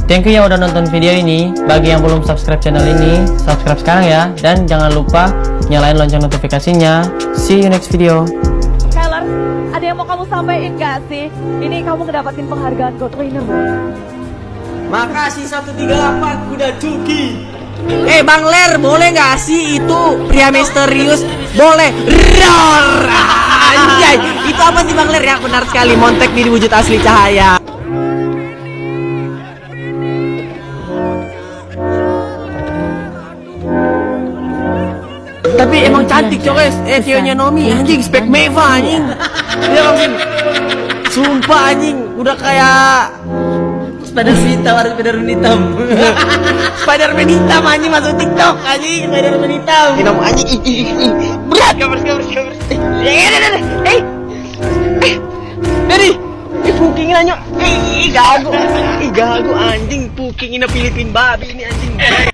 Thank you yang udah nonton video ini. Bagi yang belum subscribe channel ini, subscribe sekarang ya. Dan jangan lupa nyalain lonceng notifikasinya. See you next video. Keller, ada yang mau kamu sampaikan gak sih? Ini kamu ngedapatin penghargaan God Trainer, Bos. Makasih 138 kuda cuki. Bang Ler, boleh gak sih itu pria misterius? Boleh. Roar. Anjay, itu apa sih Bang Ler ya? Benar sekali, Montek di wujud asli cahaya. Tapi emang cantik coles. Ceweknya Nomi anjing spek meva anjing. Dia langsung sumpah anjing udah kayak Spider-Man hitam. Spider-Man hitam anjing masuk TikTok anjing. Spider-Man hitam. Hitam anjing. Berat kabar. Dari pukingin anjing. Gago anjing pukingin Filipin babi ini anjing.